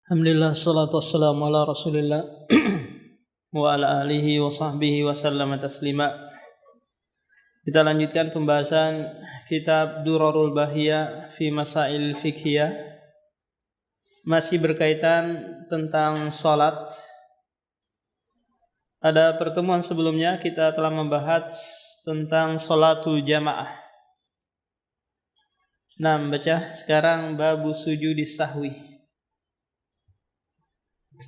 Alhamdulillah, salatu wassalamu ala rasulillah wa ala alihi wa sahbihi wa sallama taslima. Kita lanjutkan pembahasan kitab Durarul Bahiyah fi Masail Fiqhiyah. Masih berkaitan tentang salat. Pada pertemuan sebelumnya kita telah membahas tentang salatul jamaah. Nah, baca sekarang babu sujudis sahwi.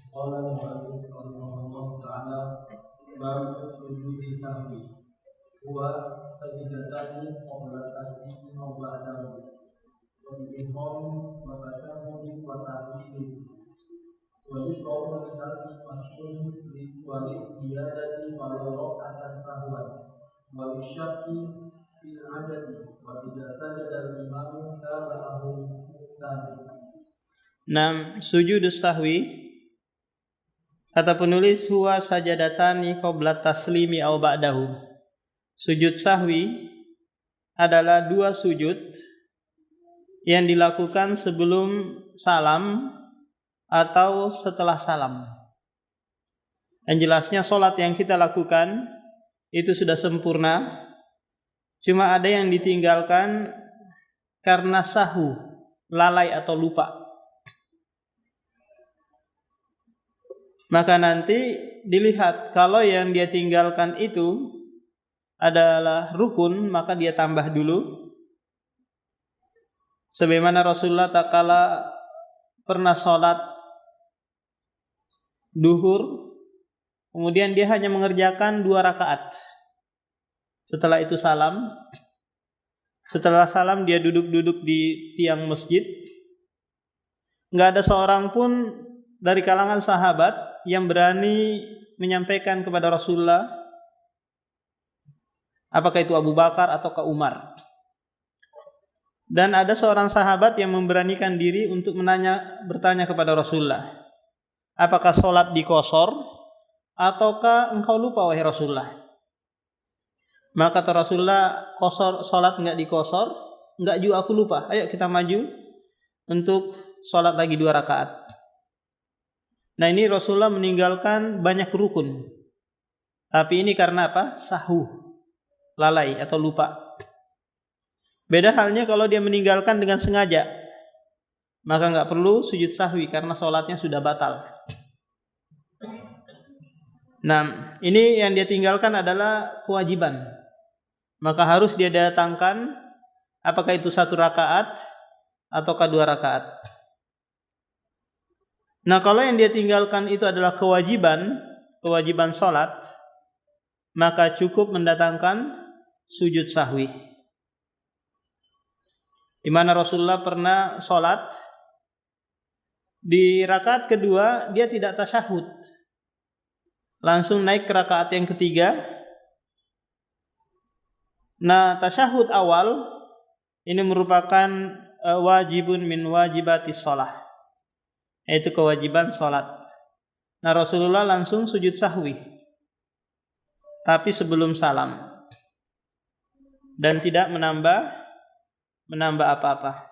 قال المؤلف رحمه الله تعالى باب سجود السهو هو سجدتان قبل التسليم وبعده والإحرام والتشهد والتحليل ويشرع لترك مشروع وللزيادة ولو ركعة سهوا وللشك في العدد وإذا سجد الإمام تابعه مقتدى. Sujudus sahwi, kata penulis, huwa sajadatani qabla taslimi aw ba'dahu. Sujud sahwi adalah dua sujud yang dilakukan sebelum salam atau setelah salam. Yang jelasnya salat yang kita lakukan itu sudah sempurna, cuma ada yang ditinggalkan karena sahu, lalai atau lupa. Maka nanti dilihat kalau yang dia tinggalkan itu adalah rukun, maka dia tambah dulu. Sebagaimana Rasulullah tatkala pernah sholat duhur, kemudian dia hanya mengerjakan 2 rakaat. Setelah itu salam. Setelah salam dia duduk-duduk di tiang masjid. Enggak ada seorang pun dari kalangan sahabat yang berani menyampaikan kepada Rasulullah, apakah itu Abu Bakar ataukah Umar. Dan ada seorang sahabat yang memberanikan diri untuk bertanya kepada Rasulullah, apakah sholat dikosor ataukah engkau lupa wahai Rasulullah. Maka kata Rasulullah, kosor, sholat enggak dikosor, enggak juga aku lupa. Ayo kita maju untuk sholat lagi 2 rakaat. Nah, ini Rasulullah meninggalkan banyak rukun. Tapi ini karena apa? Sahu, lalai atau lupa. Beda halnya kalau dia meninggalkan dengan sengaja, maka enggak perlu sujud sahwi karena sholatnya sudah batal. Nah, ini yang dia tinggalkan adalah kewajiban. Maka harus dia datangkan, apakah itu 1 rakaat ataukah 2 rakaat. Nah, kalau yang dia tinggalkan itu adalah kewajiban sholat, maka cukup mendatangkan sujud sahwi. Di mana Rasulullah pernah sholat, di rakaat kedua dia tidak tasyahud, langsung naik ke rakaat yang ketiga. Nah, tasyahud awal ini merupakan wajibun min wajibatis sholat, yaitu kewajiban sholat. Nah, Rasulullah langsung sujud sahwi, tapi sebelum salam, dan tidak menambah apa-apa.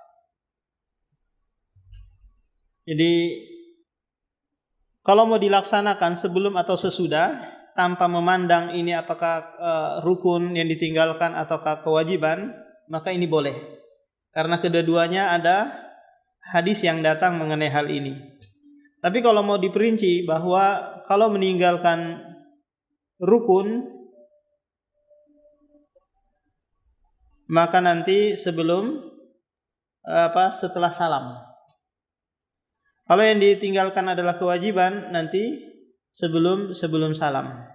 Jadi kalau mau dilaksanakan sebelum atau sesudah tanpa memandang ini apakah rukun yang ditinggalkan ataukah kewajiban, maka ini boleh. Karena kedua-duanya ada hadis yang datang mengenai hal ini. Tapi kalau mau diperinci bahwa kalau meninggalkan rukun, maka nanti setelah salam. Kalau yang ditinggalkan adalah kewajiban, nanti sebelum salam.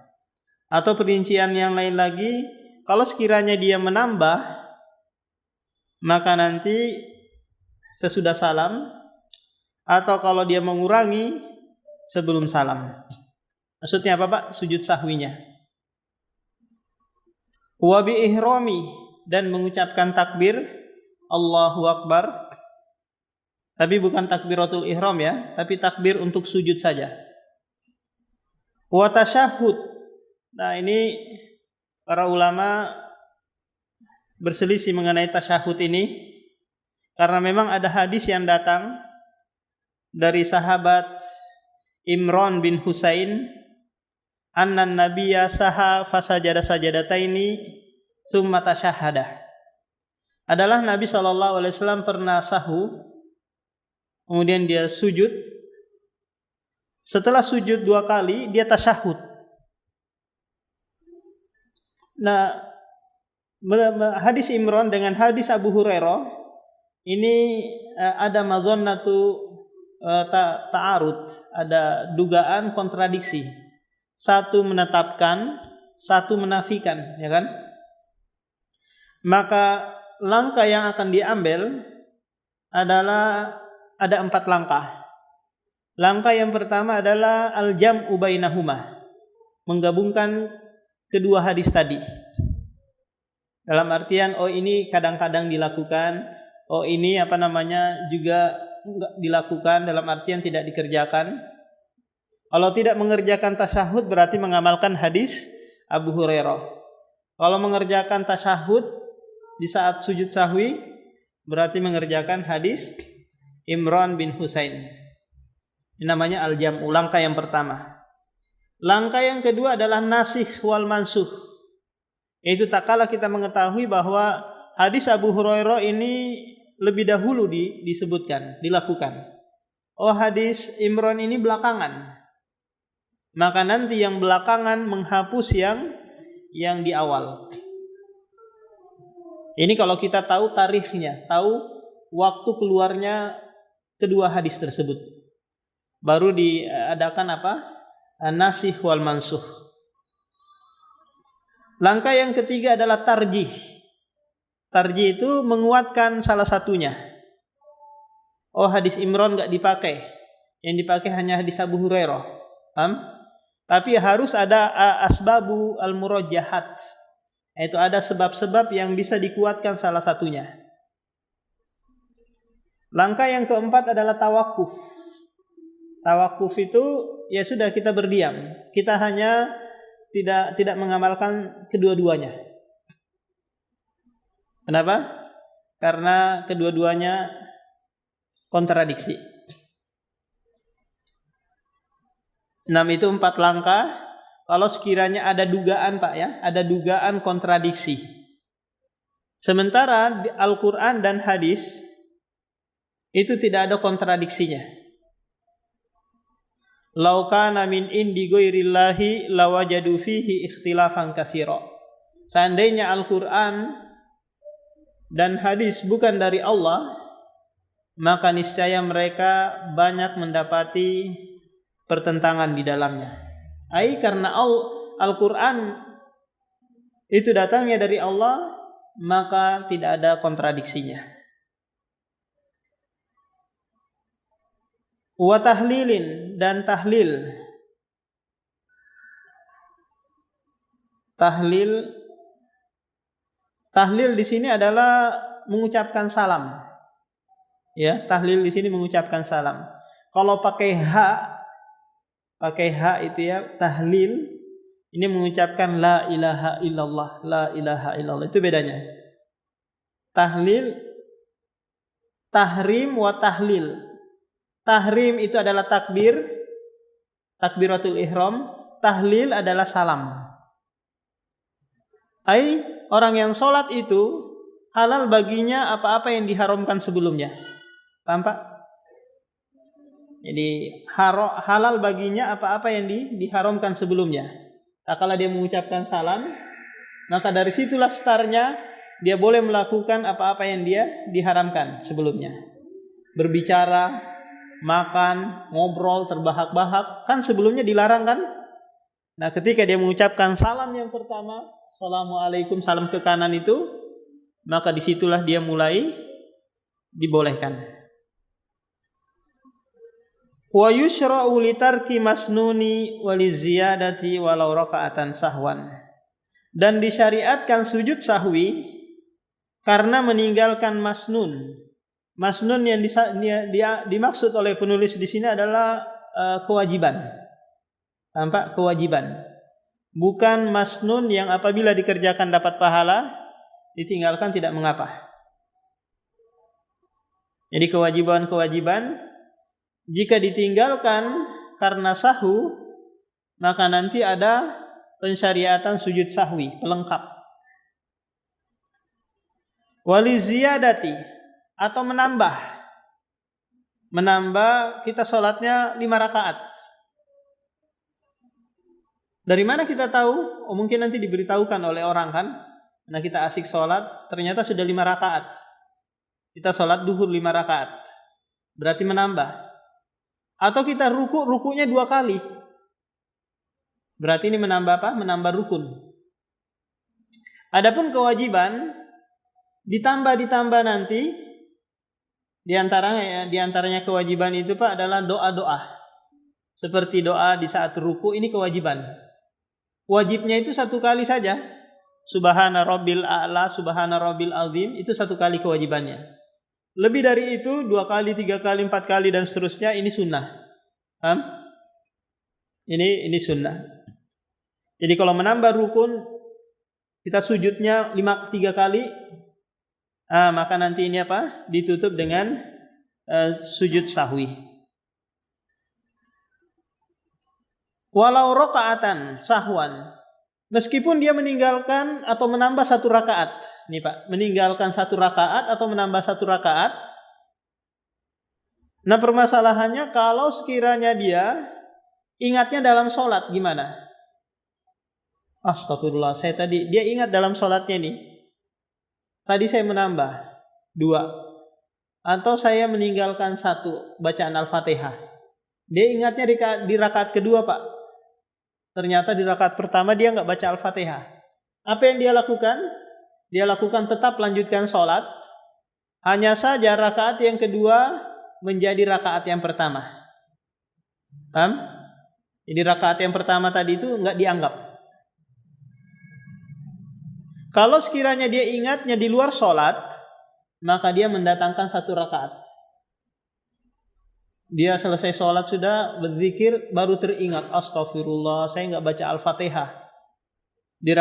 Atau perincian yang lain lagi, kalau sekiranya dia menambah, maka nanti sesudah salam, atau kalau dia mengurangi sebelum salam. Maksudnya apa, Pak? Sujud sahwinya. Wa bi ihrami, dan mengucapkan takbir Allahu Akbar. Tapi bukan takbiratul ihram ya, tapi takbir untuk sujud saja. Wa tasyahud. Nah, ini para ulama berselisih mengenai tasyahud ini, karena memang ada hadis yang datang dari sahabat Imran bin Husain, anna nabiyya saha fasajada sajadataini summa tasyahhada. Adalah Nabi SAW pernah sahu, kemudian dia sujud. Setelah sujud 2 kali, dia tasyahud. Nah, hadis Imran dengan hadis Abu Hurairah ini ada madzannatu ta'arud, ada dugaan kontradiksi. Satu menetapkan, satu menafikan, ya kan? Maka langkah yang akan diambil adalah ada 4 langkah. Langkah yang pertama adalah al-jam'u bainahuma, menggabungkan kedua hadis tadi. Dalam artian, oh ini kadang-kadang dilakukan, oh ini juga enggak dilakukan, dalam artian tidak dikerjakan. Kalau tidak mengerjakan tasyahud berarti mengamalkan hadis Abu Hurairah. Kalau mengerjakan tasyahud di saat sujud sahwi berarti mengerjakan hadis Imran bin Husain. Ini namanya al-jam'u, langkah yang pertama. Langkah yang kedua adalah nasikh wal mansukh. Yaitu tak kala kita mengetahui bahwa hadis Abu Hurairah ini lebih dahulu disebutkan, dilakukan. Oh, hadis Imran ini belakangan. Maka nanti yang belakangan menghapus yang di awal. Ini kalau kita tahu tarikhnya, tahu waktu keluarnya kedua hadis tersebut. Baru diadakan nasikh wal mansukh. Langkah yang ketiga adalah tarjih. Tarjih itu menguatkan salah satunya. Oh, hadis Imran enggak dipakai. Yang dipakai hanya hadis Abu Hurairah. Paham? Tapi harus ada asbabu al-murajjahat. Itu ada sebab-sebab yang bisa dikuatkan salah satunya. Langkah yang keempat adalah tawakuf. Tawakuf itu ya sudah, kita berdiam. Kita hanya tidak mengamalkan kedua-duanya. Kenapa? Karena kedua-duanya kontradiksi. 6 itu 4 langkah. Kalau sekiranya ada dugaan, Pak ya, ada dugaan kontradiksi. Sementara Al-Quran dan hadis itu tidak ada kontradiksinya. Lau kana min indi ghairillahi lawajadu fihi ikhtilafan katsira. Seandainya Al-Quran dan hadis bukan dari Allah, maka niscaya mereka banyak mendapati pertentangan di dalamnya. Karena Al-Quran itu datangnya dari Allah, maka tidak ada kontradiksinya. Wa tahlilin, dan tahlil. Tahlil di sini adalah mengucapkan salam. Ya, tahlil di sini mengucapkan salam. Kalau pakai hak itu ya, tahlil ini mengucapkan la ilaha illallah, la ilaha illallah. Itu bedanya. Tahlil, tahrim wa tahlil. Tahrim itu adalah takbir, takbiratul ihram. Tahlil adalah salam. Orang yang sholat itu halal baginya apa-apa yang diharamkan sebelumnya. Paham, Pak? Jadi halal baginya apa-apa yang diharamkan sebelumnya. Tak kala dia mengucapkan salam, maka dari situlah startnya dia boleh melakukan apa-apa yang dia diharamkan sebelumnya. Berbicara, makan, ngobrol, terbahak-bahak, kan sebelumnya dilarang kan? Nah, ketika dia mengucapkan salam yang pertama, Assalamualaikum, salam ke kanan itu, maka disitulah dia mulai dibolehkan. Wa yushra'u li tarki masnuni wa li ziyadati walau raka'atan sahwan. Dan disyariatkan sujud sahwi karena meninggalkan masnun. Masnun yang dimaksud oleh penulis di sini adalah kewajiban. Nampak? Kewajiban. Bukan masnun yang apabila dikerjakan dapat pahala, ditinggalkan tidak mengapa. Jadi kewajiban-kewajiban Jika ditinggalkan karena sahwu, maka nanti ada pensyariatan sujud sahwi pelengkap. Wali ziyadati, atau menambah kita sholatnya 5 rakaat. Dari mana kita tahu? Oh, mungkin nanti diberitahukan oleh orang kan. Nah, kita asik sholat, ternyata sudah 5 rakaat. Kita sholat duhur 5 rakaat, berarti menambah. Atau kita rukunya 2 kali, berarti ini menambah apa? Menambah rukun. Adapun kewajiban ditambah nanti, diantaranya kewajiban itu Pak adalah doa-doa. Seperti doa di saat ruku, ini kewajiban. Wajibnya itu 1 kali saja. Subhana rabbil a'la, subhana rabbil azim, itu 1 kali kewajibannya. Lebih dari itu 2 kali, 3 kali, 4 kali dan seterusnya, ini sunnah. Paham? Ini sunnah. Jadi kalau menambah rukun, kita sujudnya 3 kali, maka nanti ini apa? Ditutup dengan sujud sahwi. Walau rakaatan sahwan, meskipun dia meninggalkan atau menambah 1 rakaat. Nih Pak, meninggalkan 1 rakaat atau menambah 1 rakaat. Nah, permasalahannya kalau sekiranya dia ingatnya dalam sholat, gimana? Astagfirullah, dia ingat dalam sholatnya nih. Tadi saya menambah 2, atau saya meninggalkan 1 bacaan Al-Fatihah. Dia ingatnya di rakaat kedua Pak. Ternyata di rakaat pertama dia nggak baca Al-Fatihah. Apa yang dia lakukan? Dia lakukan tetap lanjutkan sholat. Hanya saja rakaat yang kedua menjadi rakaat yang pertama. Paham? Jadi rakaat yang pertama tadi itu nggak dianggap. Kalau sekiranya dia ingatnya di luar sholat, maka dia mendatangkan 1 rakaat. Dia selesai sholat sudah berzikir, baru teringat, astagfirullah, saya nggak baca Al-Fatihah di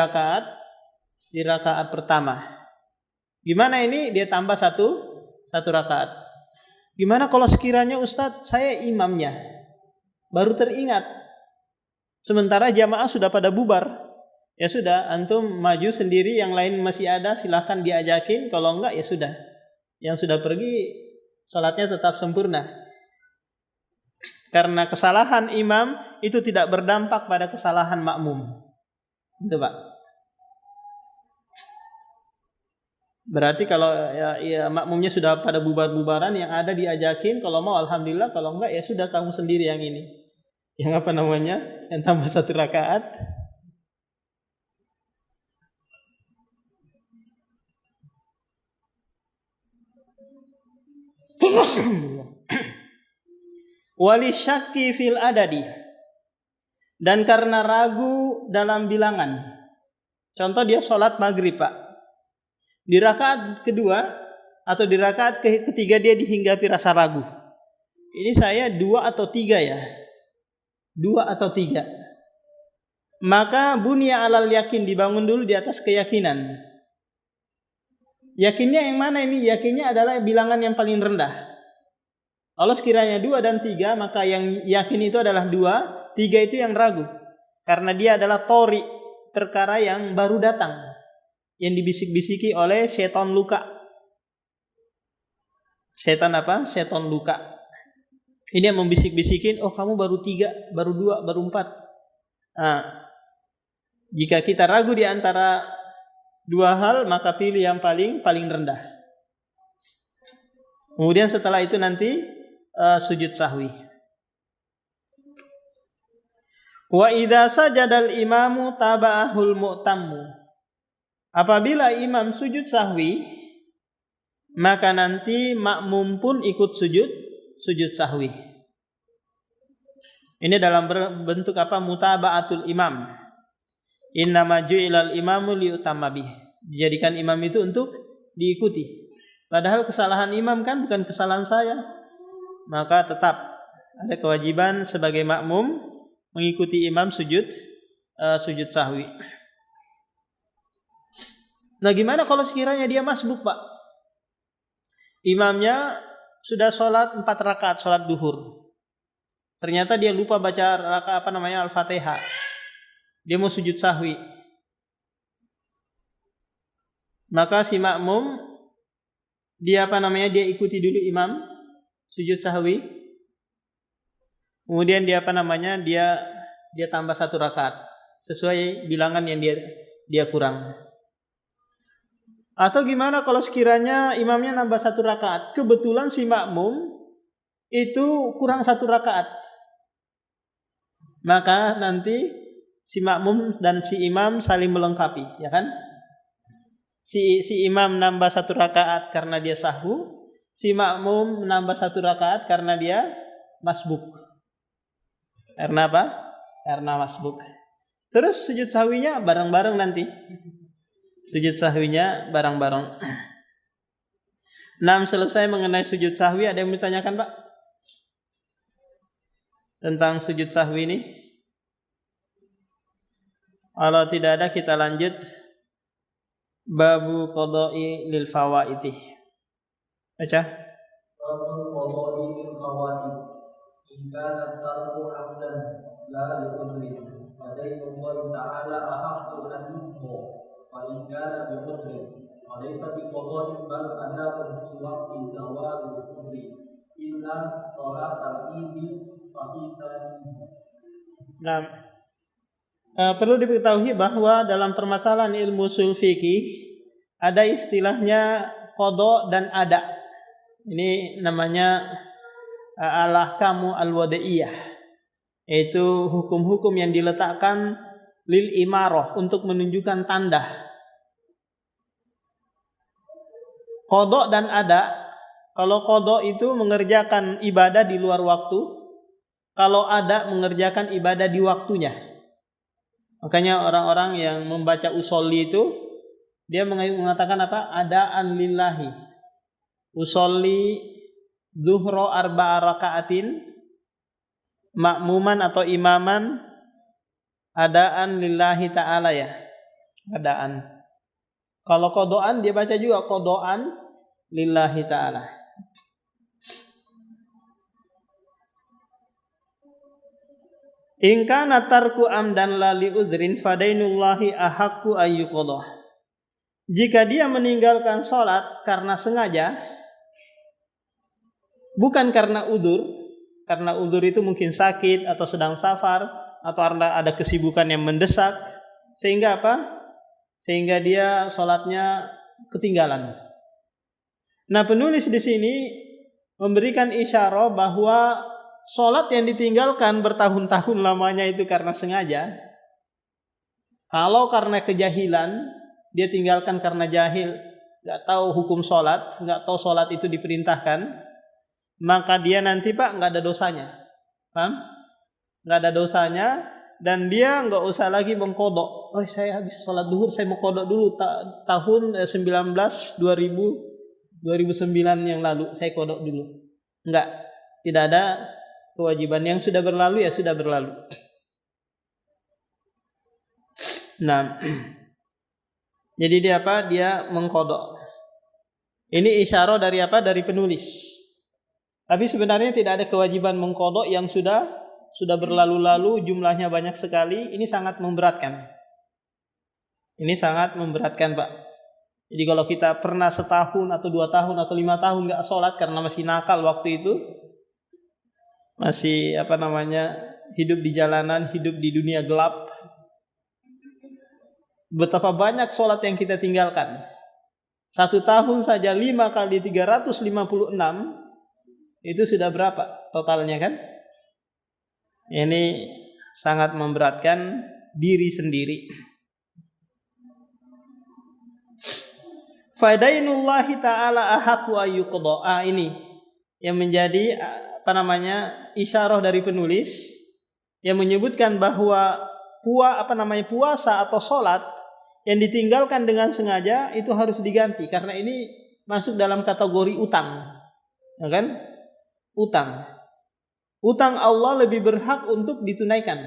rakaat pertama. Gimana ini? Dia tambah satu rakaat. Gimana kalau sekiranya Ustadz saya imamnya, baru teringat, sementara jamaah sudah pada bubar? Ya sudah, antum maju sendiri, yang lain masih ada, silahkan diajakin. Kalau enggak ya sudah, yang sudah pergi sholatnya tetap sempurna. Karena kesalahan imam itu tidak berdampak pada kesalahan makmum. Itu Pak. Berarti kalau ya makmumnya sudah pada bubar-bubaran, yang ada diajakin, kalau mau alhamdulillah, kalau enggak ya sudah kamu sendiri yang ini. Yang apa namanya? Yang tambah 1 rakaat. Wali syakki fil adadi, dan karena ragu dalam bilangan. Contoh dia sholat maghrib Pak, di rakaat kedua atau di rakaat ketiga dia dihinggapi rasa ragu. Ini saya 2 atau 3 ya, 2 atau 3. Maka bunya alal yakin, dibangun dulu di atas keyakinan. Yakinnya yang mana ini? Yakinnya adalah bilangan yang paling rendah. Kalau sekiranya 2 dan 3, maka yang yakin itu adalah 2, 3 itu yang ragu. Karena dia adalah tori, perkara yang baru datang, yang dibisik-bisiki oleh setan luka. Setan apa? Setan luka. Ini yang membisik-bisikin, oh kamu baru 3, baru 2, baru 4. Nah, jika kita ragu di antara 2 hal, maka pilih yang paling rendah. Kemudian setelah itu nanti sujud sahwi. Wa idza sajadal imamu taba'ahul mu'tammu. Apabila imam sujud sahwi, maka nanti makmum pun ikut sujud sahwi. Ini dalam bentuk apa? Mutaba'atul imam. Innama ju'ilal imamu liutamma bih. Dijadikan imam itu untuk diikuti. Padahal kesalahan imam kan bukan kesalahan saya. Maka tetap ada kewajiban sebagai makmum mengikuti imam sujud sahwi. Nah, gimana kalau sekiranya dia masbuk, Pak? Imamnya sudah sholat 4 rakaat sholat duhur. Ternyata dia lupa baca Al-Fatihah. Dia mau sujud sahwi. Maka si makmum dia ikuti dulu imam sujud sahwi. Kemudian dia tambah 1 rakaat sesuai bilangan yang dia kurang. Atau gimana kalau sekiranya imamnya nambah 1 rakaat, kebetulan si makmum itu kurang 1 rakaat. Maka nanti si makmum dan si imam saling melengkapi, ya kan? Si imam nambah 1 rakaat karena dia sahwu, si makmum menambah 1 rakaat karena dia masbuk. Karena apa? Karena masbuk. Terus sujud sahwinya bareng-bareng nanti. Sujud sahwinya bareng-bareng. Selesai mengenai sujud sahwi, ada yang ditanyakan, Pak? Tentang sujud sahwi ini? Kalau tidak ada, kita lanjut. Babu qada'i lil fawaiti. Baca. Babu qada'i lil fawaiti. In kana tarku 'abdan la liqadri. Fadaillahi ta'ala ahaqqu an yuqda. Wa in kana bi qadri. Wa laysa bi qada'i bal adabun fi waqti zawal qadri. Illa salat al-idi fa Nah, perlu diketahui bahwa dalam permasalahan ilmu ushul fikih ada istilahnya qada dan ada. Ini namanya al-ahkamu al-wadaiyah, yaitu hukum-hukum yang diletakkan lil imarah, untuk menunjukkan tanda. Qada dan ada. Kalau qada itu mengerjakan ibadah di luar waktu, kalau ada mengerjakan ibadah di waktunya. Makanya orang-orang yang membaca usolli itu dia mengatakan apa? Adaan lillahi. Usolli zuhra 4 rakaatin makmuman atau imaman adaan lillahi ta'ala, ya. Adaan. Kalau qadaan dia baca juga qadaan lillahi ta'ala. In kana tarku amdan la li udhrin fadainullahi ahaqqu ayyuqadah. Jika dia meninggalkan salat karena sengaja, bukan karena udzur, karena udzur itu mungkin sakit atau sedang safar atau karena ada kesibukan yang mendesak, sehingga apa? Sehingga dia salatnya ketinggalan. Nah, penulis di sini memberikan isyarah bahwa salat yang ditinggalkan bertahun-tahun lamanya itu karena sengaja. Kalau karena kejahilan, dia tinggalkan karena jahil, nggak tahu hukum salat, nggak tahu salat itu diperintahkan, maka dia nanti, Pak, nggak ada dosanya. Paham? Nggak ada dosanya, dan dia nggak usah lagi mengkodok. Oh, saya habis salat duhur, saya mau kodok dulu tahun 2009 yang lalu, saya kodok dulu. Nggak, tidak ada kewajiban. Yang sudah berlalu ya sudah berlalu. Nah, jadi dia apa? Dia mengkodok. Ini isyarah dari apa? Dari penulis. Tapi sebenarnya tidak ada kewajiban mengkodok yang sudah berlalu-lalu, jumlahnya banyak sekali. Ini sangat memberatkan. Ini sangat memberatkan, Pak. Jadi kalau kita pernah setahun atau 2 tahun atau 5 tahun nggak sholat karena masih nakal waktu itu, masih hidup di jalanan, hidup di dunia gelap, betapa banyak sholat yang kita tinggalkan. 1 tahun saja 5 kali 356, itu sudah berapa totalnya, kan? Ini sangat memberatkan diri sendiri. Fadainullahi ta'ala ahaqqu ayyuqda. Ini yang menjadi isyarah dari penulis yang menyebutkan bahwa puasa atau sholat yang ditinggalkan dengan sengaja itu harus diganti, karena ini masuk dalam kategori utang, ya kan? Utang Allah lebih berhak untuk ditunaikan.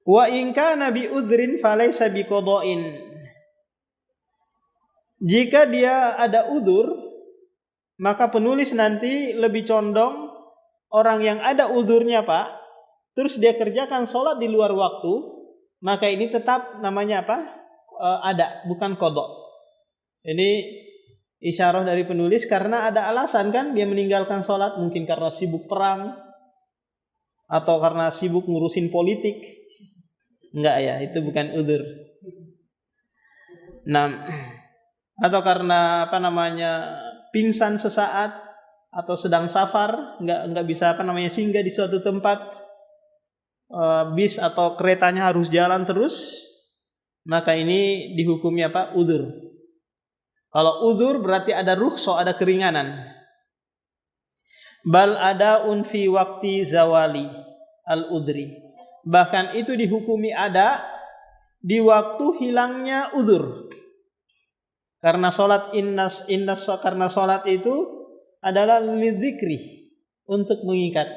Wa in kana bi udhrin falaysa bi qada'in. Jika dia ada udzur, maka penulis nanti lebih condong orang yang ada uzurnya Pak, terus dia kerjakan sholat di luar waktu, maka ini tetap namanya apa? Ada, bukan qadha. Ini isyarah dari penulis karena ada alasan kan dia meninggalkan sholat, mungkin karena sibuk perang atau karena sibuk ngurusin politik. Enggak ya, itu bukan uzur. Nah, atau karena apa namanya pingsan sesaat atau sedang safar, enggak bisa apa namanya singgah di suatu tempat, bis atau keretanya harus jalan terus, maka ini dihukumi apa? Uzur. Kalau uzur berarti ada rukhsah, ada keringanan. Bal ada fi waqti zawali al-udri. Bahkan itu dihukumi ada di waktu hilangnya uzur. Karena salat karena salat itu adalah lidzikri, untuk mengingat.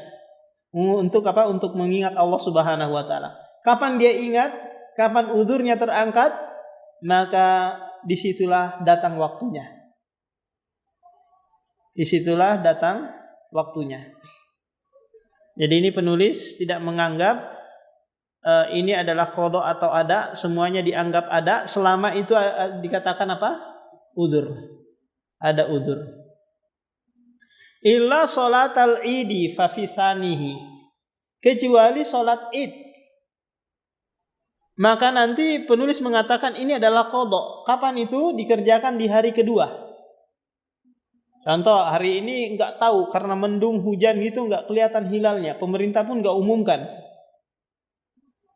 Untuk apa? Untuk mengingat Allah Subhanahu wa taala. Kapan dia ingat? Kapan uzurnya terangkat? Maka disitulah datang waktunya. Disitulah datang waktunya. Jadi ini penulis tidak menganggap ini adalah qadha atau ada, semuanya dianggap ada selama itu dikatakan apa? Uzur. Ada uzur. Illa salatal idi fa fi sanihi. Kecuali salat Id. Maka nanti penulis mengatakan ini adalah qadha. Kapan itu? Dikerjakan di hari kedua. Contoh, hari ini enggak tahu karena mendung hujan gitu, enggak kelihatan hilalnya. Pemerintah pun enggak umumkan.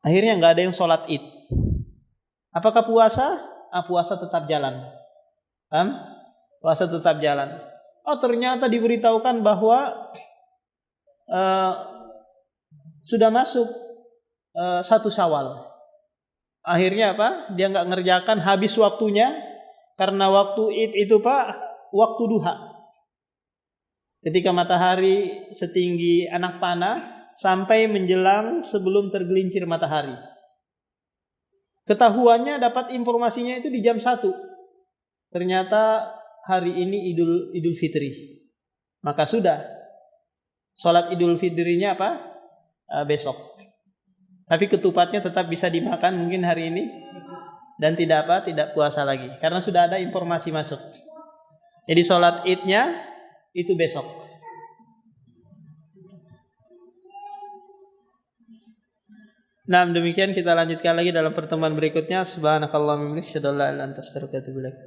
Akhirnya enggak ada yang sholat Id. Apakah puasa? Puasa tetap jalan. Paham? Puasa tetap jalan. Oh, ternyata diberitahukan bahwa sudah masuk 1 Syawal. Akhirnya apa? Dia enggak ngerjakan, habis waktunya. Karena waktu Id itu Pak, waktu duha. Ketika matahari setinggi anak panah sampai menjelang sebelum tergelincir matahari. Ketahuannya, dapat informasinya itu di jam 1. Ternyata hari ini Idul Fitri. Maka sudah. Salat Idul Fitrinya apa? Besok. Tapi ketupatnya tetap bisa dimakan mungkin hari ini dan tidak puasa lagi karena sudah ada informasi masuk. Jadi salat Idnya itu besok. Nah, demikian kita lanjutkan lagi dalam pertemuan berikutnya. Subhanakallahumma wa bihamdika asyhadu an la ilaha illa anta astaghfiruka wa atubu ilaik.